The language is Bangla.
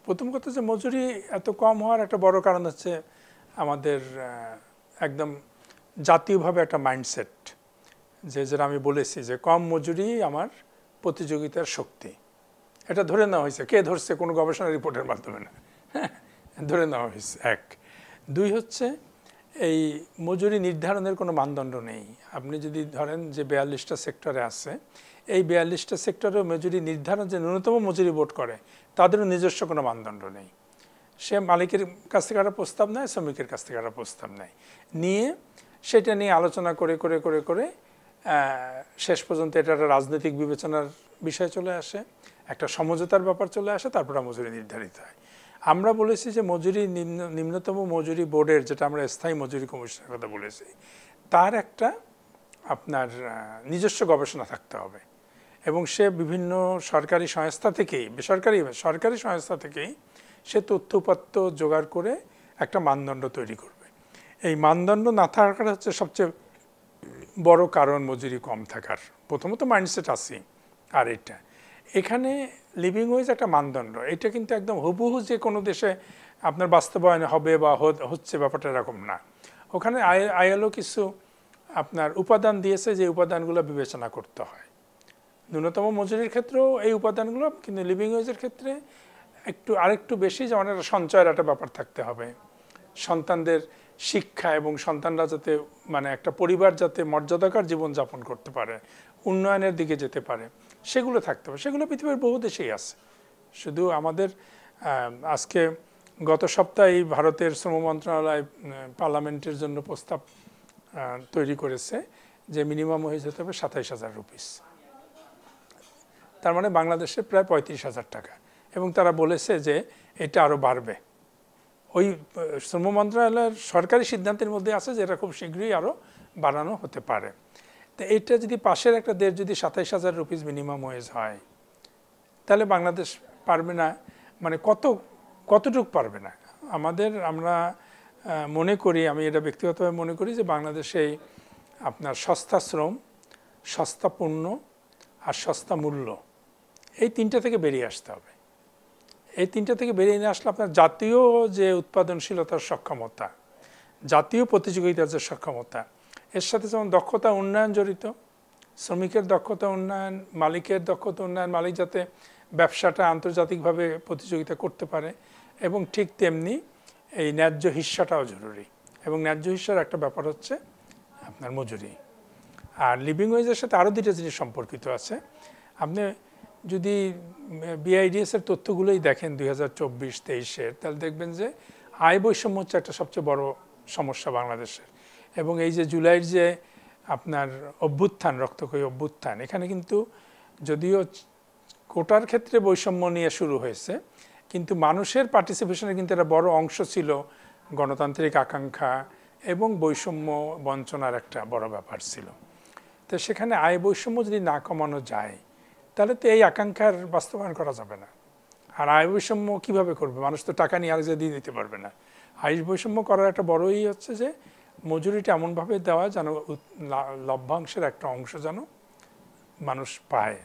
প্রথম কথা যে মজুরি এত কম হওয়ার একটা বড় কারণ হচ্ছে আমাদের একদম জাতীয়ভাবে একটা মাইন্ডসেট, যেটা আমি বলেছি যে কম মজুরি আমার প্রতিযোগিতার শক্তি। এটা ধরে নেওয়া হয়েছে, কে ধরছে? কোনো গবেষণা রিপোর্টের মাধ্যমে না, ধরে নেওয়া হয়েছে। এক। দুই হচ্ছে এই মজুরি নির্ধারণের কোনো মানদণ্ড নেই। আপনি যদি ধরেন যে 42টা সেক্টরে আছে, এই 42টা সেক্টরেও মজুরি নির্ধারণ যে ন্যূনতম মজুরি বোর্ড করে তাদেরও নিজস্ব কোনো মানদণ্ড নেই। সে মালিকের কাছ থেকে একটা প্রস্তাব নেয়, শ্রমিকের কাছ থেকে একটা প্রস্তাব নেয়, নিয়ে সেটা নিয়ে আলোচনা করে করে করে করে শেষ পর্যন্ত এটা একটা রাজনৈতিক বিবেচনার বিষয় চলে আসে, একটা সমঝোতার ব্যাপার চলে আসে, তারপরে মজুরি নির্ধারিত হয়। আমরা বলেছি যে মজুরি নিম্নতম মজুরি বোর্ডের, যেটা আমরা স্থায়ী মজুরি কমিশনের কথা বলেছি, তার একটা আপনার নিজস্ব গবেষণা থাকতে হবে এবং সে বিভিন্ন সরকারি সংস্থা থেকেই, সরকারি সংস্থা থেকেই সে তথ্য উপাত্ত জোগাড় করে একটা মানদণ্ড তৈরি করবে। এই মানদণ্ড না থাকার হচ্ছে সবচেয়ে বড় কারণ মজুরি কম থাকার। প্রথমত মাইন্ডসেট আছে, আর এখানে লিভিং ওয়েজ একটা মানদণ্ড, এটা কিন্তু একদম হুবহু যে কোনো দেশে আপনার বাস্তবায়ন হবে বা হচ্ছে ব্যাপারটা এরকম না। ওখানে আইএলও কিছু আপনার উপাদান দিয়েছে, যে উপাদানগুলো বিবেচনা করতে হয়। ন্যূনতম মজুরির ক্ষেত্রেও এই উপাদানগুলো, কিন্তু লিভিং ওয়েজের ক্ষেত্রে আরেকটু বেশি, যেমন একটা সঞ্চয়ের একটা ব্যাপার থাকতে হবে, সন্তানদের শিক্ষা এবং সন্তানরা যাতে মানে একটা পরিবার যাতে মর্যাদাকর জীবনযাপন করতে পারে, উন্নয়নের দিকে যেতে পারে, সেগুলো থাকতে হবে। সেগুলো পৃথিবীর বহু দেশেই আছে। শুধু আমাদের আজকে গত সপ্তাহে ভারতের শ্রম মন্ত্রণালয় পার্লামেন্টের জন্য প্রস্তাব তৈরি করেছে যে মিনিমাম ওয়েজ হতে হবে 27,000 রুপিস, তার মানে বাংলাদেশে প্রায় 35,000 টাকা। এবং তারা বলেছে যে এটা আরও বাড়বে। ওই শ্রম মন্ত্রণালয়ের সরকারি সিদ্ধান্তের মধ্যে আছে যে এটা খুব শীঘ্রই আরও বাড়ানো হতে পারে। তো এইটা যদি পাশের একটা দেশ যদি 27,000 রুপিস মিনিমাম ওয়েজ হয়, তাহলে বাংলাদেশ পারবে না, মানে কতটুক পারবে না। আমরা মনে করি, আমি এটা ব্যক্তিগতভাবে মনে করি যে বাংলাদেশে আপনার সস্তা শ্রম, সস্তা পণ্য আর সস্তা মূল্য, এই তিনটা থেকে বেরিয়ে আসতে হবে। এই তিনটা থেকে বেরিয়ে নিয়ে আসলে আপনার জাতীয় যে উৎপাদনশীলতার সক্ষমতা, জাতীয় প্রতিযোগিতার যে সক্ষমতা, এর সাথে যেমন দক্ষতা উন্নয়ন জড়িত, শ্রমিকের দক্ষতা উন্নয়ন, মালিকের দক্ষতা উন্নয়ন, মালিক যাতে ব্যবসাটা আন্তর্জাতিকভাবে প্রতিযোগিতা করতে পারে, এবং ঠিক তেমনি এই ন্যায্য হিস্সাটাও জরুরি। এবং ন্যায্য হিস্সার একটা ব্যাপার হচ্ছে আপনার মজুরি। আর লিভিং ওয়েজের সাথে আরও দুটো জিনিস সম্পর্কিত আছে। আপনি যদি বিআইডিএসের তথ্যগুলোই দেখেন 2024-23-এর, তাহলে দেখবেন যে আয় বৈষম্য হচ্ছে একটা সবচেয়ে বড় সমস্যা বাংলাদেশের। এবং এই যে জুলাইয়ের যে আপনার অভ্যুত্থান, রক্তক্ষয়ী অভ্যুত্থান, এখানে কিন্তু যদিও কোটার ক্ষেত্রে বৈষম্য নিয়ে শুরু হয়েছে, কিন্তু মানুষের পার্টিসিপেশনের কিন্তু একটা বড় অংশ ছিল গণতান্ত্রিক আকাঙ্ক্ষা এবং বৈষম্য বঞ্চনার একটা বড় ব্যাপার ছিল। তো সেখানে আয় বৈষম্য যদি না কমানো যায়, তাহলে তো এই আকাঙ্ক্ষার বাস্তবায়ন করা যাবে না। আর আয় বৈষম্য কীভাবে করবে? মানুষ তো টাকা নিয়ে আরেক দিয়ে দিতে পারবে না। আয় বৈষম্য করার একটা বড়ই হচ্ছে যে মজুরিটা এমনভাবে দেওয়া যেন লভ্যাংশের একটা অংশ যেন মানুষ পায়।